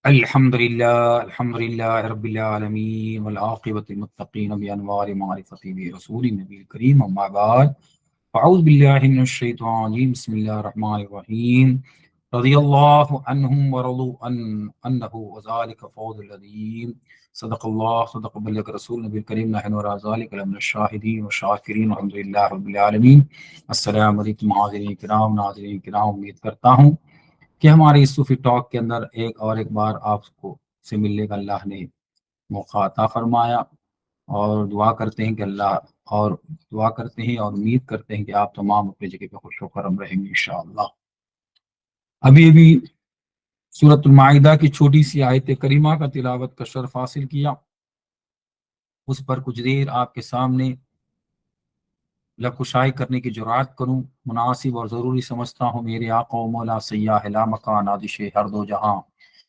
الحمد للہ رب العالمین والعاقبۃ للمتقین بانوار معرفتی برسول نبی کریم اما بعد فاعوذ باللہ من الشیطان الرجیم بسم اللہ الرحمن الرحیم رضی اللہ عنہم ورضوا انہ وذالک فوز العظیم صدق اللہ صدق بلغ رسول نبی کریم نحن وعلى ذلک لمن الشاہدین والشاکرین الحمد للہ رب العالمین۔ السلام علیکم حاضرین کرام، ناظرین کرام، امید کرتا ہوں کہ ہماری اس صوفی ٹاک کے اندر ایک بار آپ کو سے ملنے کا اللہ نے موقع عطا فرمایا، اور دعا کرتے ہیں کہ امید کرتے ہیں کہ آپ تمام اپنی جگہ پہ خوش و خرم رہیں گے انشاءاللہ۔ ابھی سورۃ المائدہ کی چھوٹی سی آیت کریمہ کا تلاوت کا شرف حاصل کیا، اس پر کچھ دیر آپ کے سامنے لبکشائی کرنے کی جرات کروں مناسب اور ضروری سمجھتا ہوں۔ میرے آقا و مولا سیاح لا مکان آدش ہر دو جہاں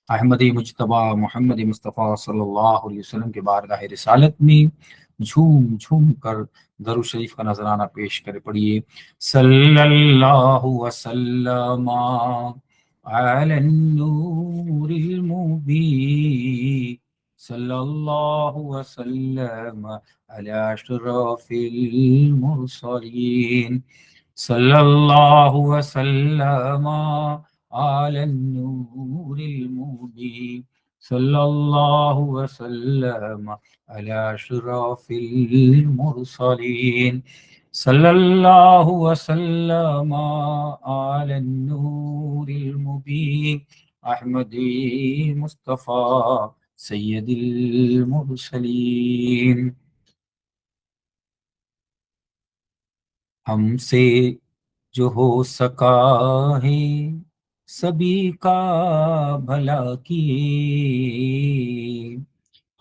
احمدی مجتبیٰ محمد مصطفیٰ صلی اللہ علیہ وسلم کے بارگاہ رسالت میں جھوم جھوم کر درود شریف کا نذرانہ پیش کرے۔ پڑھیے صلی اللہ وسلم علی النور المبین، صلی اللہ وسلم علی اشرف المرسلین، صلی اللہ وسلم علی النور المبین، صلی اللہ وسلم علی اشرف المرسلین، صلی اللہ وسلم علی النور المبین احمدی مصطفیٰ سید المرسلین۔ ہم سے جو ہو سکا ہے سبھی کا بھلا کیے،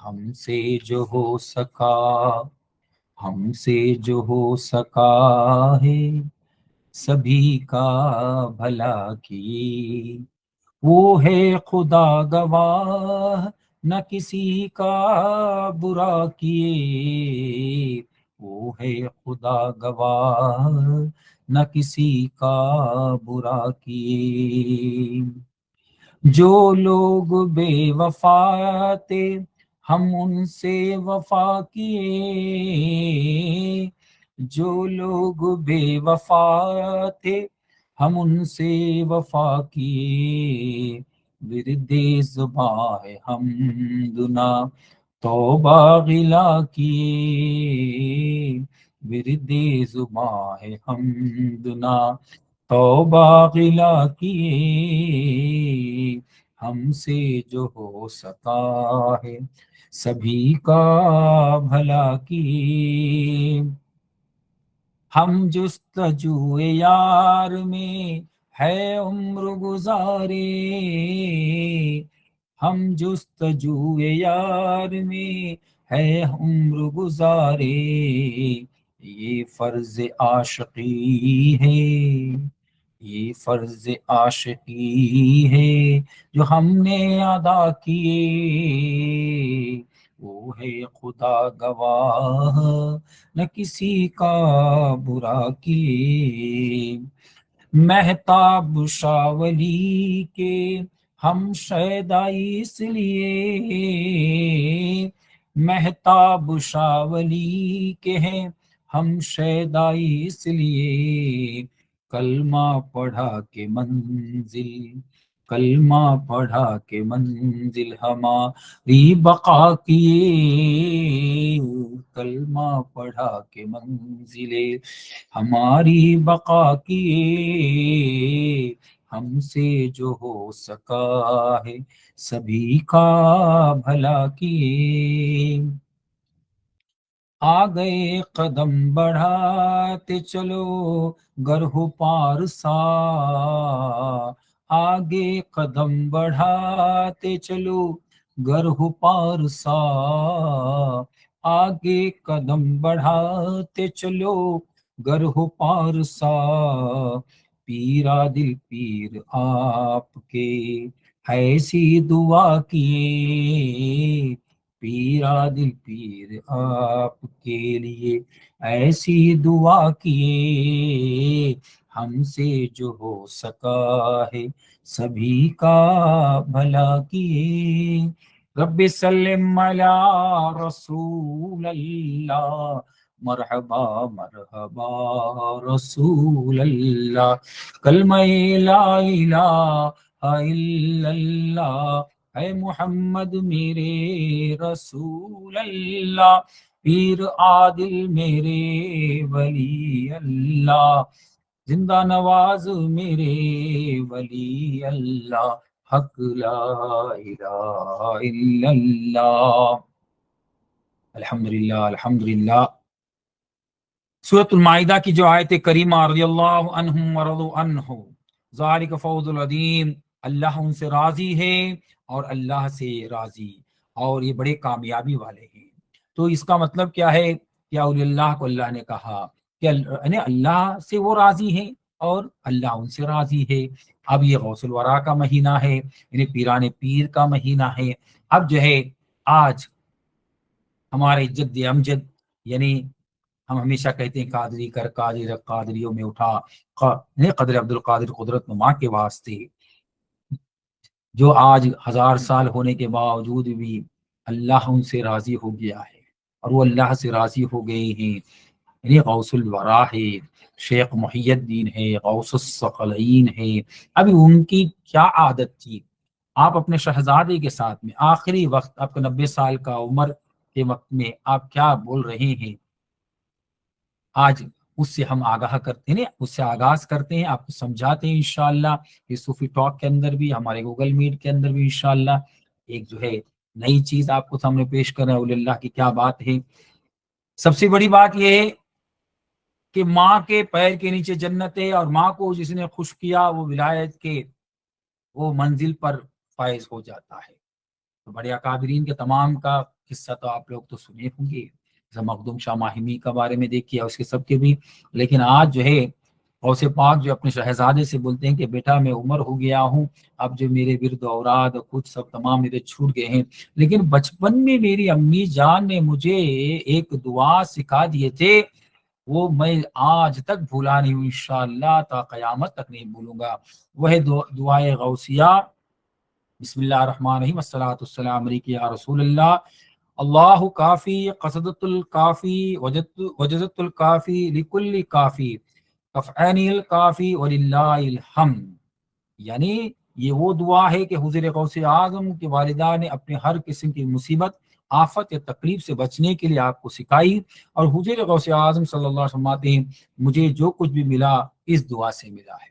ہم سے جو ہو سکا ہے سبھی کا بھلا کیے، وہ ہے خدا گواہ نہ کسی کا برا کیے، وہ ہے خدا گواہ نہ کسی کا برا کیے۔ جو لوگ بے وفا تھے ہم ان سے وفا کیے، جو لوگ بے وفا تھے ہم ان سے وفا کیے، ورد زباں ہے حمدنا توبہ غلا کیے، ورد زباں ہے حمدنا توبہ غلا کیے، ہم سے جو ہو سکا ہے سبھی کا بھلا کیے۔ ہم جستجو یار میں ہے عمر گزارے، ہم جستجو یار میں ہے عمر گزارے، یہ فرض عاشقی ہے، یہ فرض عاشقی ہے جو ہم نے ادا کیے، وہ ہے خدا گواہ نہ کسی کا برا کیے۔ مہتاب شاولی کے ہم شیدائی اس لیے، مہتاب شاولی کے ہیں ہم شیدائی اس لیے، کلمہ پڑھا کے منزل، کلمہ پڑھا کے منزل ہماری بقا کیے، کلمہ پڑھا کے منزل ہماری بقا کیے، ہم سے جو ہو سکا ہے سبھی کا بھلا کیے۔ آ گئے قدم بڑھاتے چلو گر ہو پارسا، آگے قدم بڑھاتے چلو گر ہو پارسا، آگے قدم بڑھاتے چلو گر ہو پارسا، پیرا دل پیر آپ کے ایسی دعا کیے، پیرا دل پیر آپ کے لیے ایسی دعا کیے، ہم سے جو ہو سکا ہے سبھی کا بھلا کیے، رب سلم علی رسول اللہ، مرحبا مرحبا رسول اللہ، کلمہ لا الہ الا اللہ، اے محمد میرے رسول اللہ، پیر عادل میرے ولی اللہ، زندہ نواز میرے ولی اللہ، حق لا الہ الا اللہ۔ الحمدللہ الحمدللہ۔ سورۃ المائدہ کی جو آیت کریمہ رضی اللہ عنہم ورضوا عنہ، ذالک فوز العظیم، اللہ ان سے راضی ہے اور اللہ سے راضی، اور یہ بڑے کامیابی والے ہیں۔ تو اس کا مطلب کیا ہے؟ کہ اولیاء اللہ کو اللہ نے کہا کہ یعنی اللہ سے وہ راضی ہیں اور اللہ ان سے راضی ہے۔ اب یہ غوث الورا کا مہینہ ہے، یعنی پیران پیر کا مہینہ ہے۔ اب جو ہے آج ہمارے جد امجد، یعنی ہم ہمیشہ کہتے ہیں قادری کر قادری رکھ قادریوں میں اٹھا، قدر عبد القادر قدرت نما کے واسطے، جو آج 1000 سال ہونے کے باوجود بھی اللہ ان سے راضی ہو گیا ہے اور وہ اللہ سے راضی ہو گئے ہیں۔ یعنی غوث الورا ہے، شیخ محی الدین ہے، غوث الثقلین ہے۔ ابھی ان کی کیا عادت تھی؟ آپ اپنے شہزادے کے ساتھ میں آخری وقت، آپ کو 90 سال کا عمر کے وقت میں آپ کیا بول رہے ہیں؟ آج اس سے ہم آگاہ کرتے ہیں، اس سے آغاز کرتے ہیں، آپ کو سمجھاتے ہیں انشاءاللہ۔ یہ صوفی ٹاک کے اندر بھی، ہمارے گوگل میٹ کے اندر بھی انشاءاللہ ایک جو ہے نئی چیز آپ کو سامنے پیش کر رہے ہیں، اولیاء اللہ کی کیا بات ہے۔ سب سے بڑی بات یہ ہے کہ ماں کے پیر کے نیچے جنت ہے، اور ماں کو جس نے خوش کیا وہ ولایت کے وہ منزل پر فائز ہو جاتا ہے۔ تو بڑے اکابرین کے تمام کا قصہ تو آپ لوگ تو سنے ہوں گے، جیسے مخدوم شاہ ماہمی کا بارے میں دیکھیے، اس کے سب کے بھی۔ لیکن آج جو ہے غوث پاک جو اپنے شہزادے سے بولتے ہیں کہ بیٹا میں عمر ہو گیا ہوں، اب جو میرے ورد و اوراد اور کچھ سب تمام میرے چھوٹ گئے ہیں، لیکن بچپن میں میری امی جان نے مجھے ایک دعا سکھا دیے تھے، وہ میں آج تک بھولا نہیں ہوں، انشاءاللہ تا قیامت تک نہیں بھولوں گا۔ وہ دعائے غوثیہ، بسم اللہ الرحمن الرحیم، الصلاۃ والسلام علیک یا رسول اللہ، اللہ کافی قصدت الکافی وجزت الکافی لکل کافی کفعین الکافی وللہ الحمد۔ یعنی یہ وہ دعا ہے کہ حضور غوث اعظم کے والدہ نے اپنے ہر قسم کی مصیبت، آفت یا تکلیف سے بچنے کے لیے آپ کو سکھائی، اور حضور غوث اعظم صلی اللہ علیہ وسلم فرماتے ہیں مجھے جو کچھ بھی ملا اس دعا سے ملا ہے۔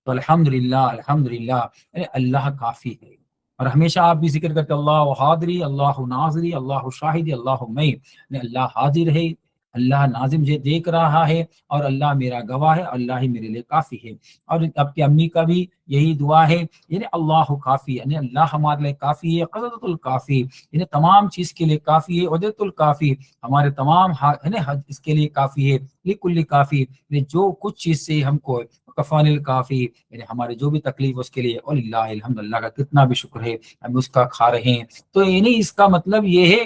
تو الحمدللہ الحمدللہ، اللہ کافی ہے۔ اور ہمیشہ آپ بھی ذکر کرتے اللہ حاضری، اللہ ناظری، اللہ شاہدی، اللہ میں، اللہ حاضر ہے، اللہ ناظر مجھے دیکھ رہا ہے، اور اللہ میرا گواہ ہے، اللہ ہی میرے لیے کافی ہے۔ اور اب کی امی کا بھی یہی دعا ہے، یعنی اللہ کافی، یعنی اللہ ہمارے لیے کافی ہے، قدرت الکافی، یعنی تمام چیز کے لیے کافی ہے، وجدت الکافی، ہمارے تمام اس کے لیے کافی ہے، لکل کافی، یعنی جو کچھ چیز سے ہم کو، کفان الکافی، یعنی ہمارے جو بھی تکلیف اس کے لیے، واللہ الحمد، اللہ کا کتنا بھی شکر ہے ہم اس کا کھا رہے ہیں۔ تو یعنی اس کا مطلب یہ ہے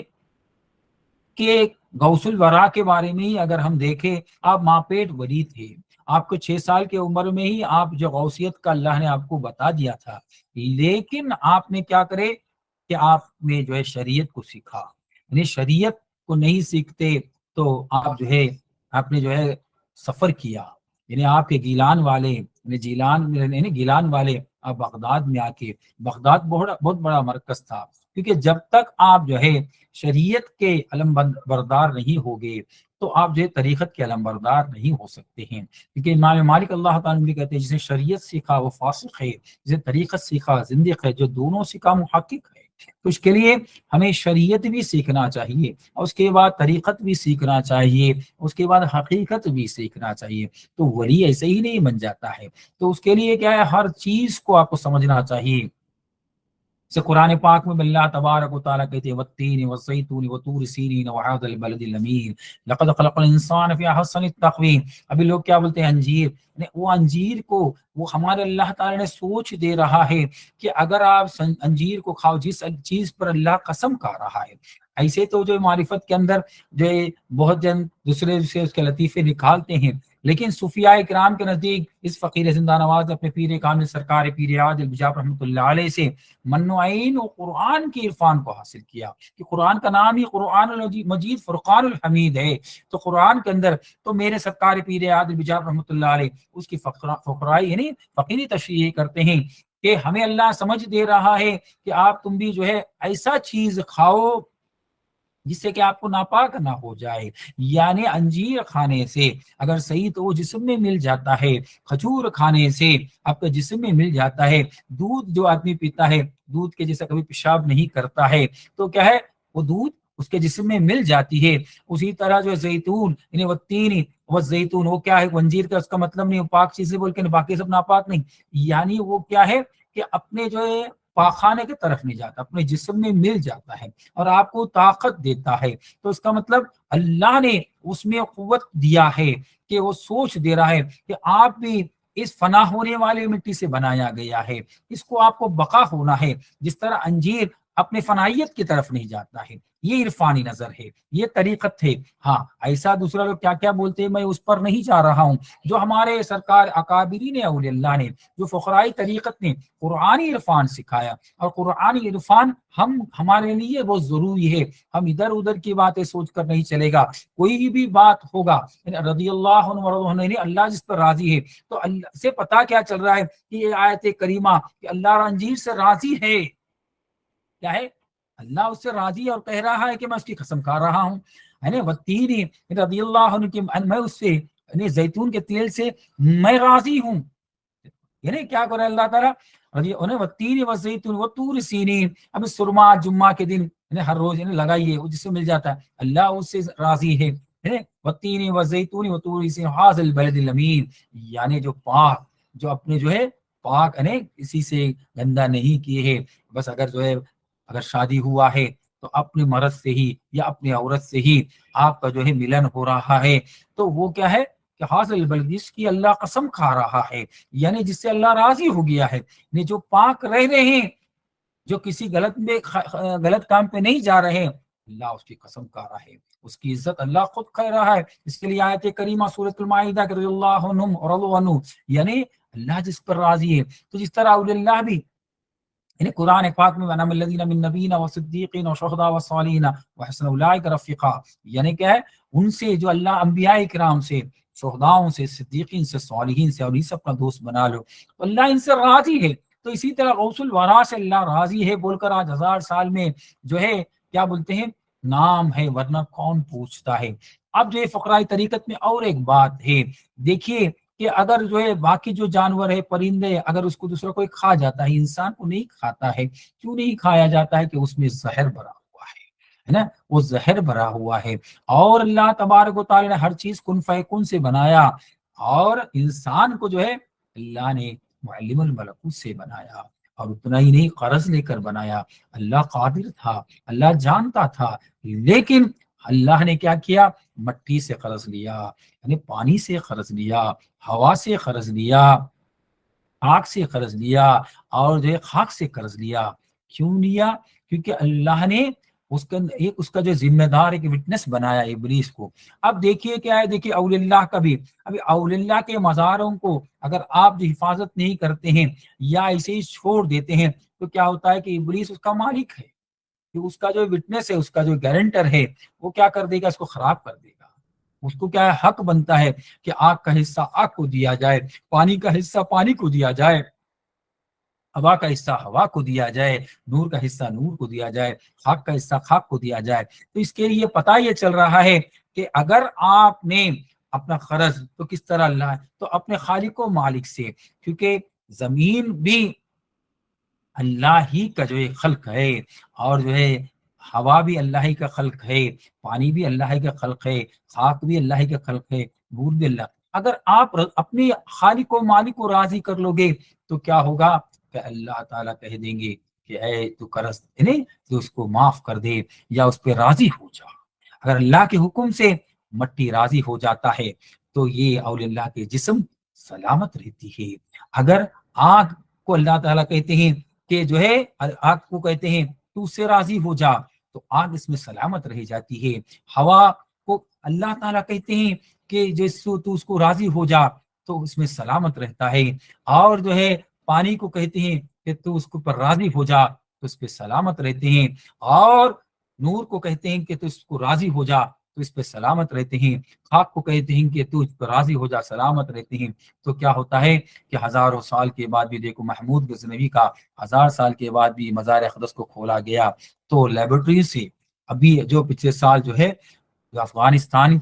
کہ غوث الورا کے بارے میں ہی اگر ہم دیکھیں، آپ ماں پیٹ ولی تھے، آپ کو 6 سال کی عمر میں ہی آپ جو غوثیت کا اللہ نے آپ کو بتا دیا تھا، لیکن آپ نے کیا کرے کہ آپ نے جو ہے شریعت کو سیکھا، یعنی شریعت کو نہیں سیکھتے تو آپ جو ہے آپ نے جو ہے سفر کیا، یعنی آپ کے گیلان والے، یعنی گیلان والے آپ بغداد میں آ کے، بغداد بہت بڑا مرکز تھا، کیونکہ جب تک آپ جو ہے شریعت کے علم بردار نہیں ہوگے تو آپ جو ہے طریقت کے علم بردار نہیں ہو سکتے ہیں۔ کیونکہ امام مالک اللہ تعالیٰ بھی کہتے ہیں جسے شریعت سیکھا وہ فاسق ہے، جسے طریقت سیکھا زندیق ہے، جو دونوں سیکھا محقق ہے۔ تو اس کے لیے ہمیں شریعت بھی سیکھنا چاہیے، اور اس کے بعد طریقت بھی سیکھنا چاہیے، اس کے بعد حقیقت بھی سیکھنا چاہیے۔ تو ولی ایسے ہی نہیں بن جاتا ہے، تو اس کے لیے کیا ہے، ہر چیز کو آپ کو سمجھنا چاہیے۔ سے قرآن پاک میں اللہ تبارک و تعالیٰ کہتے ہیں والتین والزیتون وطور سینین وہذا البلد الامین لقد خلق الانسان فی احسن التقویم۔ ابھی لوگ کیا بولتے ہیں انجیر، یعنی وہ انجیر کو وہ ہمارے اللہ تعالیٰ نے سوچ دے رہا ہے کہ اگر آپ انجیر کو کھاؤ، جس چیز پر اللہ قسم کھا رہا ہے۔ ایسے تو جو معرفت کے اندر جو بہت جن دوسرے سے اس کے لطیفے نکالتے ہیں، لیکن صوفیاء کرام کے نزدیک اس فقیر زندہ نواز اپنے پیر کامل سرکار پیر اعظم بجاپ رحمۃ اللہ علیہ سے من و عین و قرآن کی عرفان کو حاصل کیا کہ قرآن کا نام ہی قرآن مجید فرقان الحمید ہے، تو قرآن کے اندر تو میرے سرکار پیر اعظم بجاپ رحمۃ اللہ علیہ اس کی فقرائی یعنی فقیری تشریح کرتے ہیں کہ ہمیں اللہ سمجھ دے رہا ہے کہ آپ تم بھی جو ہے ایسا چیز کھاؤ جس سے کہ آپ کو ناپاک نہ ہو جائے، یعنی انجیر کھانے سے اگر صحیح تو وہ جسم میں مل جاتا ہے، کھجور کھانے سے آپ کا جسم میں مل جاتا ہے، دودھ جو آدمی پیتا ہے دودھ کے جیسا کبھی پیشاب نہیں کرتا ہے تو کیا ہے وہ دودھ اس کے جسم میں مل جاتی ہے۔ اسی طرح جو زیتون یعنی والتین والزیتون، وہ کیا ہے انجیر کا اس کا مطلب نہیں پاک چیزیں بول کے باقی سب ناپاک نہیں، یعنی وہ کیا ہے کہ اپنے جو ہے پاخانے کی طرف نہیں جاتا، اپنے جسم میں مل جاتا ہے اور آپ کو طاقت دیتا ہے، تو اس کا مطلب اللہ نے اس میں قوت دیا ہے کہ وہ سوچ دے رہا ہے کہ آپ بھی اس فنا ہونے والی مٹی سے بنایا گیا ہے، اس کو آپ کو بقا ہونا ہے، جس طرح انجیر اپنے فنائیت کی طرف نہیں جاتا ہے، یہ عرفانی نظر ہے، یہ طریقت ہے۔ ہاں ایسا دوسرا لوگ کیا کیا بولتے ہیں میں اس پر نہیں جا رہا ہوں، جو ہمارے سرکار اکابرین اولیاء اللہ نے جو فقرائی طریقت نے قرآنی عرفان سکھایا، اور قرآنی عرفان ہمارے لیے بہت ضروری ہے، ہم ادھر ادھر کی باتیں سوچ کر نہیں چلے گا، کوئی بھی بات ہوگا رضی اللہ عنہ ورضوا عنہ اللہ جس پر راضی ہے، تو اللہ سے پتا کیا چل رہا ہے کہ یہ آیت کریمہ کہ اللہ انجیر سے راضی ہے، کیا ہے اللہ اس سے راضی ہے اور کہہ رہا ہے کہ میں اس کی قسم کھا رہا ہوں، والتین رضی اللہ عنہ کی میں اس سے یعنی زیتون کے تیل سے میں راضی ہوں، یعنی کیا کرے اللہ تعالیٰ انہیں والتین والزیتون وطور سینین، اب سرما جمعہ کے دن یعنی ہر روز یعنی لگائیے وہ جس سے مل جاتا ہے، اللہ اس سے راضی ہے، والتین والزیتون وطور سینین ھذا البلد الامین، یعنی جو پاک جو اپنے جو ہے پاک یعنی کسی سے گندہ نہیں کیے ہے، بس اگر جو ہے اگر شادی ہوا ہے تو اپنے مرد سے ہی یا اپنی عورت سے ہی آپ کا جو ہے ملن ہو رہا ہے، تو وہ کیا ہے کہ حاصل بلدش کی اللہ قسم کھا رہا ہے، یعنی جس سے اللہ راضی ہو گیا ہے، یعنی جو پاک رہ رہے ہیں، جو کسی غلط کام پہ نہیں جا رہے ہیں، اللہ اس کی قسم کھا رہا ہے، اس کی عزت اللہ خود کہہ رہا ہے، اس کے لیے آیت کریمہ سورۃ المائدہ کہ رضی اللہ عنہم ورضوا عنہ، یعنی اللہ جس پر راضی ہے، تو جس طرح اولیاء اللہ بھی یعنی قرآن پاک میں وَنَعْمَ الَّذِينَ مِن نَّبِيِّنَ وَصِدِّيقِينَ وَشُهَدَاءَ وَصَالِحِينَ وَحَسُنَ أُولَٰئِكَ رَفِيقًا، یعنی کیا ہے ان سے جو اللہ انبیاء کرام سے شہداؤں سے صدیقین سے صالحین سے اور ان سے اپنا دوست بنا لو، تو اللہ ان سے راضی ہے، تو اسی طرح غوث الورا سے اللہ راضی ہے بول کر آج 1000 سال میں جو ہے کیا بولتے ہیں نام ہے، ورنہ کون پوچھتا ہے۔ اب جو فقرائی طریقت میں اور ایک بات ہے، دیکھیے کہ اگر جو ہے باقی جو جانور ہے پرندے اگر اس کو دوسرا کوئی کھا جاتا ہے، انسان کو نہیں کھاتا ہے، کیوں نہیں کھایا جاتا ہے کہ اس میں زہر بھرا ہوا ہے نا، وہ زہر بھرا ہوا ہے، اور اللہ تبارک و تعالی نے ہر چیز کن فیکن سے بنایا، اور انسان کو جو ہے اللہ نے معلم الملکوت سے بنایا، اور اتنا ہی نہیں قرض لے کر بنایا، اللہ قادر تھا، اللہ جانتا تھا، لیکن اللہ نے کیا کیا مٹی سے قرض لیا، یعنی پانی سے قرض لیا، ہوا سے قرض لیا، آگ سے قرض لیا، اور جو ہے خاک سے قرض لیا، کیوں لیا؟ کیونکہ اللہ نے اس کا جو ذمہ دار ایک وٹنس بنایا ابلیس کو۔ اب دیکھیے کیا ہے، دیکھیے اولیاء اللہ کا بھی، ابھی اولیاء اللہ کے مزاروں کو اگر آپ جو حفاظت نہیں کرتے ہیں یا ایسے ہی چھوڑ دیتے ہیں تو کیا ہوتا ہے کہ ابلیس اس کا مالک ہے، کہ اس کا جو وٹنس ہے، اس کا جو گارنٹر ہے، وہ کیا کر دے گا، اس کو خراب کر دے گا، اس کو کیا ہے حق بنتا ہے کہ آگ کا حصہ آگ کو دیا جائے، پانی کا حصہ پانی کو دیا جائے، ہوا کا حصہ ہوا کو دیا جائے، نور کا حصہ نور کو دیا جائے، خاک کا حصہ خاک کو دیا جائے۔ تو اس کے لیے پتہ یہ چل رہا ہے کہ اگر آپ نے اپنا قرض تو کس طرح اللہ ہے تو اپنے خالق و مالک سے، کیونکہ زمین بھی اللہ ہی کا جو ہے خلق ہے، اور جو ہے ہوا بھی اللہ ہی کا خلق ہے، پانی بھی اللہ ہی کا خلق ہے، خاک بھی اللہ ہی کا خلق ہے، نور بھی اللہ۔ اگر آپ اپنی خالق و مالک کو راضی کر لو گے تو کیا ہوگا کہ اللہ تعالیٰ کہہ دیں گے کہ اے تو قرض یعنی تو اس کو معاف کر دے یا اس پہ راضی ہو جا۔ اگر اللہ کے حکم سے مٹی راضی ہو جاتا ہے تو یہ اولیاء اللہ کے جسم سلامت رہتی ہے۔ اگر آگ کو اللہ تعالیٰ کہتے ہیں کہ جو ہے آگ کو کہتے ہیں تو اس سے راضی ہو جا، تو آگ اس میں سلامت رہ جاتی ہے۔ ہوا کو اللہ تعالیٰ کہتے ہیں کہ جس تو اس کو راضی ہو جا تو اس میں سلامت رہتا ہے، اور جو ہے پانی کو کہتے ہیں کہ تو اس کو پر راضی ہو جا تو اس پہ سلامت رہتے ہیں، اور نور کو کہتے ہیں کہ تو اس کو راضی ہو جا تو اس پہ سلامت رہتے ہیں، خاک کو کہتے ہیں کہ تو اس پہ راضی ہو جا سلامت رہتے ہیں۔ تو کیا ہوتا ہے کہ ہزاروں سال کے بعد بھی دیکھو محمود غزنوی کا 1000 سال کے بعد بھی مزار اقدس کو کھولا گیا، تو لیبورٹری سے ابھی جو پچھلے سال جو ہے جو افغانستان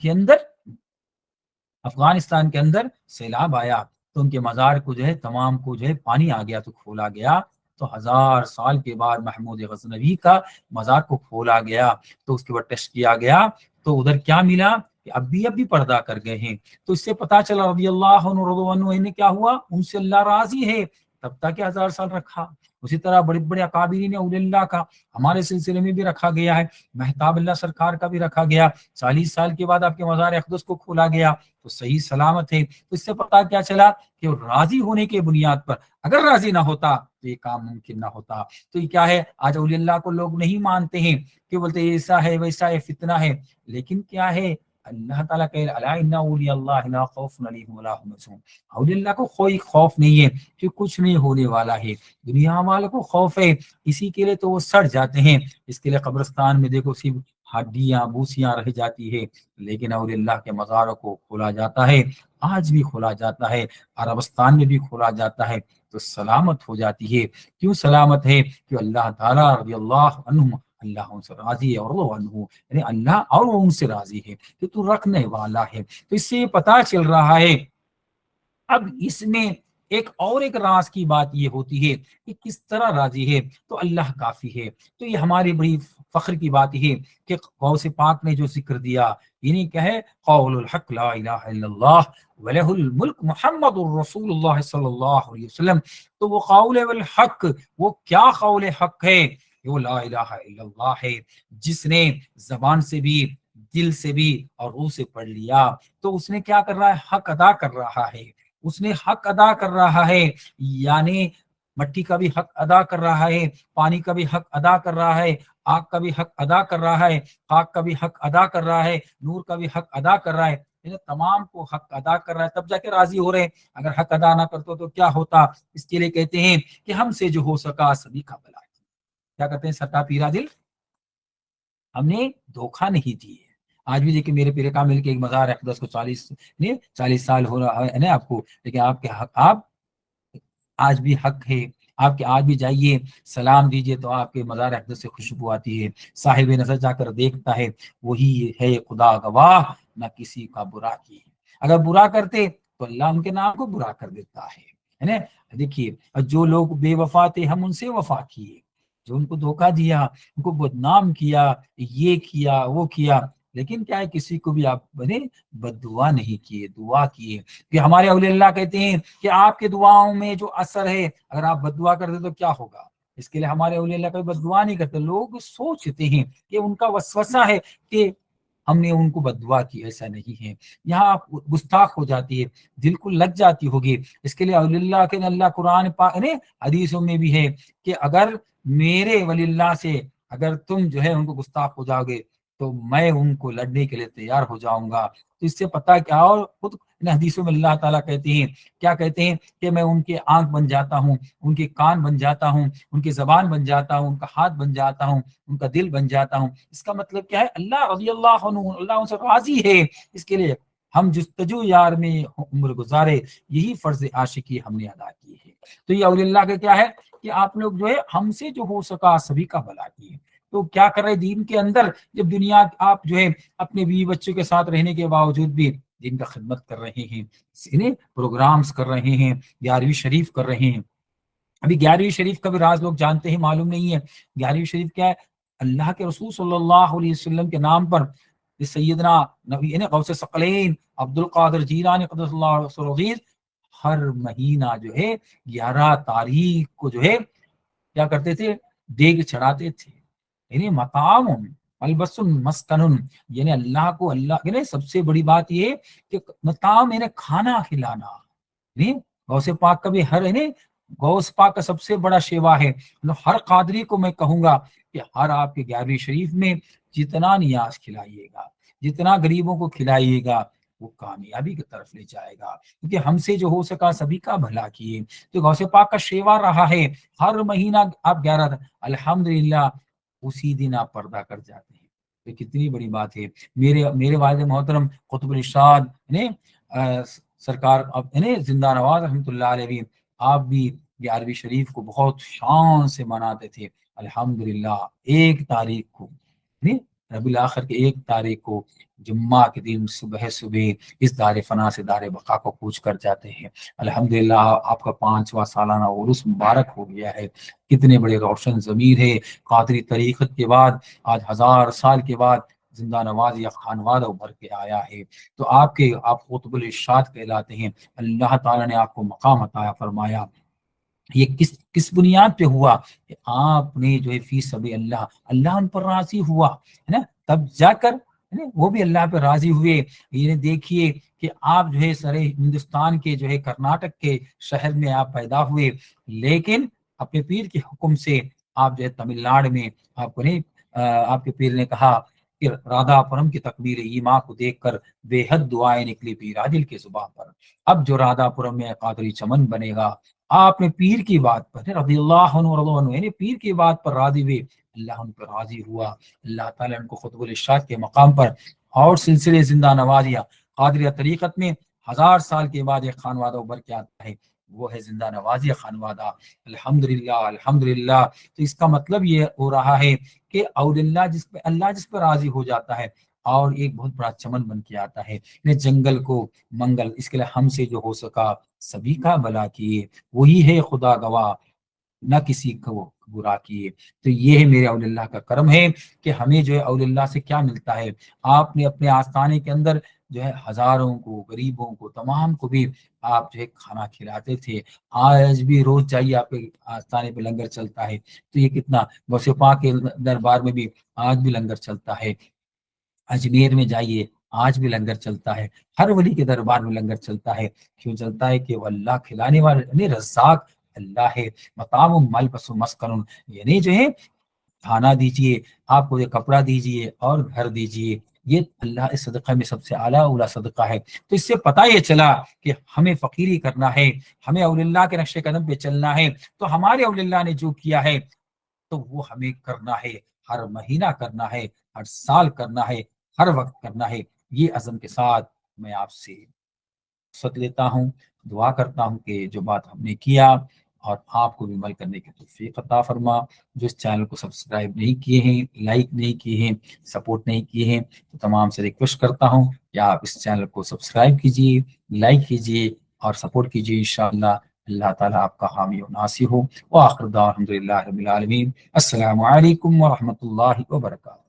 کے اندر سیلاب آیا تو ان کے مزار کو جو ہے تمام کو جو ہے پانی آ گیا تو کھولا گیا، تو 1000 سال کے بعد محمود غزنوی کا مزار کو کھولا گیا تو اس کے بعد ٹیسٹ کیا گیا تو ادھر کیا ملا کہ اب بھی پردہ کر گئے ہیں، تو اس سے پتا چلا رضی اللہ عنہ رضو عنہ نے کیا ہوا، ان سے اللہ راضی ہے، تب تک 1000 سال رکھا۔ اسی طرح بڑے بڑے اکابرین اولیاء اللہ کا ہمارے سلسلے میں بھی رکھا گیا ہے، مہتاب اللہ سرکار کا بھی رکھا گیا، 40 سال کے بعد آپ کے مزار اقدس کو کھولا گیا تو صحیح سلامت ہے۔ تو اس سے پتا کیا چلا کہ راضی ہونے کے بنیاد پر، اگر راضی نہ ہوتا تو یہ کام ممکن نہ ہوتا۔ تو یہ کیا ہے، آج اولیاء اللہ کو لوگ نہیں مانتے ہیں، کہ بولتے ایسا ہے ویسا ہے فتنہ ہے، لیکن کیا ہے اللہ تعالیٰ کہ الا ان اولیاء اللہ لا خوف علیہم ولا هم يحزنون، اولیاء اللہ کو کوئی خوف نہیں ہے کہ کچھ نہیں ہونے والا ہے، دنیا والوں کو خوف ہے، اسی کے لیے تو وہ سڑ جاتے ہیں، اس کے لیے قبرستان میں دیکھو صرف ہڈیاں بوسیاں رہ جاتی ہے، لیکن اولیاء اللہ کے مزاروں کو کھولا جاتا ہے، آج بھی کھولا جاتا ہے، عربستان میں بھی کھولا جاتا ہے، تو سلامت ہو جاتی ہے۔ کیوں سلامت ہے؟ کہ اللہ تعالیٰ رضی اللہ عنہ، اللہ ان سے راضی ہے، اور وہ عنہ یعنی اللہ اور وہ ان سے راضی ہے کہ تو رکھنے والا ہے۔ تو اس سے یہ پتا چل رہا ہے۔ اب اس میں ایک راز کی بات یہ ہوتی ہے کہ کس طرح راضی ہے، تو اللہ کافی ہے۔ تو یہ ہماری بڑی فخر کی بات ہے کہ غوث پاک نے جو ذکر دیا، یعنی کیا ہے، قول الحق لا الہ الا اللہ وَلَهُ الْمُلْكُ محمد الرسول اللہ صلی اللہ علیہ وسلم۔ تو وہ قول الحق، وہ کیا قول حق ہے؟ وہ لا الہ الا اللہ ہے، جس نے زبان سے بھی، دل سے بھی اور روح سے پڑھ لیا تو اس نے کیا کر رہا ہے، حق ادا کر رہا ہے، اس نے حق ادا کر رہا ہے، یعنی مٹی کا بھی حق ادا کر رہا ہے، پانی کا بھی حق ادا کر رہا ہے، آگ کا بھی حق ادا کر رہا ہے، خاک کا بھی حق ادا کر رہا ہے، نور کا بھی حق ادا کر رہا ہے، تمام کو حق ادا کر رہا ہے، تب جا کے راضی ہو رہے ہیں۔ اگر حق ادا نہ کرتے تو کیا ہوتا؟ اس کے لیے کہتے ہیں کہ ہم سے جو ہو سکا سبھی کا بھلا، کیا کہتے ہیں ستا پیرا دل، ہم نے دھوکہ نہیں دیے۔ آج بھی دیکھیں میرے پیرے کامل کے ایک مزار اقدس کو 40 سال ہو رہا ہے نا آپ کو، لیکن آپ کے حق، آپ آج بھی حق ہے، آپ کے آج بھی جائیے سلام دیجئے تو آپ کے مزار اقدس سے خوشبو آتی ہے، صاحب نظر جا کر دیکھتا ہے، وہی ہے خدا گواہ نہ کسی کا برا کی، اگر برا کرتے تو اللہ ان کے نام کو برا کر دیتا ہے نا۔ دیکھیے جو لوگ بے وفا تھے ہم ان سے وفا کیے، جو ان کو دھوکہ دیا، ان کو بدنام کیا، یہ کیا وہ کیا، لیکن کیا ہے کسی کو بھی آپ بنے بد دعا نہیں کیے، دعا کیے۔ کہ ہمارے اولیاء اللہ کہتے ہیں کہ آپ کے دعاؤں میں جو اثر ہے، اگر آپ بد دعا کرتے تو کیا ہوگا؟ اس کے لیے ہمارے اولیاء اللہ کبھی بد دعا نہیں کرتے، لوگ سوچتے ہیں کہ ان کا وسوسہ ہے کہ ہم نے ان کو بد دعا کی، ایسا نہیں ہے، یہاں گستاخ ہو جاتی ہے، دل کو لگ جاتی ہوگی۔ اس کے لیے اولیاء اللہ کے اللہ قرآن پاک نے حدیثوں میں بھی ہے کہ اگر میرے ولی اللہ سے اگر تم جو ہے ان کو گستاخ ہو جاؤ گے تو میں ان کو لڑنے کے لیے تیار ہو جاؤں گا۔ تو اس سے پتہ کیا، اور خود ان حدیثوں میں اللہ تعالیٰ کہتے ہیں، کیا کہتے ہیں کہ میں ان کے آنکھ بن جاتا ہوں، ان کے کان بن جاتا ہوں، ان کی زبان بن جاتا ہوں، ان کا ہاتھ بن جاتا ہوں، ان کا دل بن جاتا ہوں۔ اس کا مطلب کیا ہے، اللہ رضی اللہ عنہ، اللہ ان سے راضی ہے، اس کے لیے ہم جستجو یار میں عمر گزارے، یہی فرض عاشقی ہم نے ادا کی ہے۔ تو یہ اولیاء اللہ کا کیا ہے کہ آپ لوگ جو ہے ہم سے جو ہو سکا سبھی کا بھلا کیے۔ تو کیا کر رہے دین کے اندر، جب دنیا آپ جو ہے اپنے بیوی بچوں کے ساتھ رہنے کے باوجود بھی دین کا خدمت کر رہے ہیں، پروگرامز کر رہے ہیں، 11ویں شریف کر رہے ہیں۔ ابھی 11ویں شریف کا بھی راز لوگ جانتے ہیں، معلوم نہیں ہے 11ویں شریف کیا ہے۔ اللہ کے رسول صلی اللہ علیہ وسلم کے نام پر سیدنا نبی غوث ثقلین عبد القادر جیلانی قدس اللہ سرغیر ہر مہینہ جو ہے 11 تاریخ کو جو ہے کیا کرتے تھے، دیگ چڑھاتے تھے، یعنی مقام البس مسکن، یعنی اللہ کو، اللہ یعنی سب سے بڑی بات یہ کہ مقام یعنی کھانا کھلانا، یعنی غوث پاک کا بھی ہر یعنی غوث پاک کا سب سے بڑا شیوا ہے۔ ہر قادری کو میں کہوں گا کہ ہر آپ کے 11ویں شریف میں جتنا نیاز کھلائیے گا، جتنا غریبوں کو کھلائیے گا، وہ کامیابی کی طرف لے جائے گا، کیونکہ ہم سے جو ہو سکا سبھی کا بھلا کیے۔ تو غوث پاک کا شیوا رہا ہے، ہر مہینہ آپ 11 الحمدللہ اسی دن آپ پردہ کر جاتے ہیں، یہ کتنی بڑی بات ہے۔ میرے والد محترم قطب الارشاد سرکار زندہ نواز رحمۃ اللہ علیہ، آپ بھی 11ویں شریف کو بہت شان سے مناتے تھے۔ الحمدللہ 1 تاریخ کو ربیع الاخر کے 1 تاریخ کو جمعہ کے دن صبح اس دار فنا سے دار بقا کو کوچ کر جاتے ہیں۔ الحمدللہ آپ کا 5واں سالانہ عرس مبارک ہو گیا ہے۔ کتنے بڑے روشن ضمیر ہے، قادری طریقت کے بعد آج 1000 سال کے بعد زندہ نواز یا خانوادہ ابھر کے آیا ہے۔ تو آپ قطب الارشاد کہلاتے ہیں۔ اللہ تعالیٰ نے آپ کو مقام عطا فرمایا۔ یہ کس بنیاد پہ ہوا کہ آپ نے جو ہے فی سبیل اللہ ان پر راضی ہوا ہے نا، تب جا کر وہ بھی اللہ پہ راضی ہوئے۔ یہ دیکھیے کہ آپ جو ہے سارے ہندوستان کے جو ہے کرناٹک کے شہر میں آپ پیدا ہوئے، لیکن اپنے پیر کے حکم سے آپ جو ہے تمل ناڈو میں آپ کو آپ کے پیر نے کہا کہ رادھا پرم کی تکبیر ایما کو دیکھ کر بے حد دعائیں نکلی پیرا دل کے زبان پر۔ اب جو رادھا پرم میں قادری چمن بنے گا، آپ نے پیر کی بات پر رضی اللہ عنہ رضو عنہ یعنی پیر کی بات پر راضی ہوئے، اللہ ان پر راضی ہوا۔ اللہ تعالیٰ ان کو قطب الارشاد کے مقام پر اور سلسلے زندہ نوازیہ قادریہ طریقت میں 1000 سال کے بعد ایک خانوادہ ابھر کے آتا ہے، وہ ہے زندہ نوازیہ خانوادہ۔ الحمدللہ الحمدللہ۔ تو اس کا مطلب یہ ہو رہا ہے کہ اللہ جس پہ راضی ہو جاتا ہے اور ایک بہت بڑا چمن بن کے آتا ہے، جنگل کو منگل، اس کے لیے ہم سے جو ہو سکا سبھی کا بھلا کیے، وہی ہے خدا گواہ، نہ کسی کو برا کیے۔ تو یہ ہے میرے اولیاء اللہ کا کرم ہے کہ ہمیں جو ہے اولیاء اللہ سے کیا ملتا ہے۔ آپ نے اپنے آستانے کے اندر جو ہے ہزاروں کو، غریبوں کو، تمام کو بھی آپ جو ہے کھانا کھلاتے تھے۔ آج بھی روز جائیے آپ کے آستانے پہ لنگر چلتا ہے، تو یہ کتنا غوث پاک کے دربار میں بھی آج بھی لنگر چلتا ہے۔ اجمیر میں جائیے آج بھی لنگر چلتا ہے، ہر ولی کے دربار میں لنگر چلتا ہے۔ کیوں چلتا ہے؟ کہ وہ اللہ کھلانے والے رزاق اللہ ہے۔ مطعم ملبس مسکن، یعنی جو ہے کھانا دیجیے، آپ کو یہ کپڑا دیجیے اور گھر دیجیے، یہ اللہ اس صدقہ میں سب سے اعلیٰ اولا صدقہ ہے۔ تو اس سے پتہ یہ چلا کہ ہمیں فقیری کرنا ہے، ہمیں اولیاء اللہ کے نقش قدم پہ چلنا ہے، تو ہمارے اولیاء اللہ نے جو کیا ہے تو وہ ہمیں کرنا ہے، ہر مہینہ کرنا ہے، ہر سال کرنا ہے، ہر وقت کرنا ہے۔ یہ عزم کے ساتھ میں آپ سے رخصت لیتا ہوں، دعا کرتا ہوں کہ جو بات ہم نے کیا اور آپ کو بھی عمل کرنے کی توفیق عطا فرما۔ جو اس چینل کو سبسکرائب نہیں کیے ہیں، لائک نہیں کیے ہیں، سپورٹ نہیں کیے ہیں، تو تمام سے ریکویسٹ کرتا ہوں کہ آپ اس چینل کو سبسکرائب کیجیے، لائک کیجیے اور سپورٹ کیجیے۔ انشاءاللہ اللہ تعالیٰ آپ کا حامی و ناصر ہو۔ وآخر دعوانا الحمدللہ رب العالمین۔ السلام علیکم ورحمۃ اللہ وبرکاتہ۔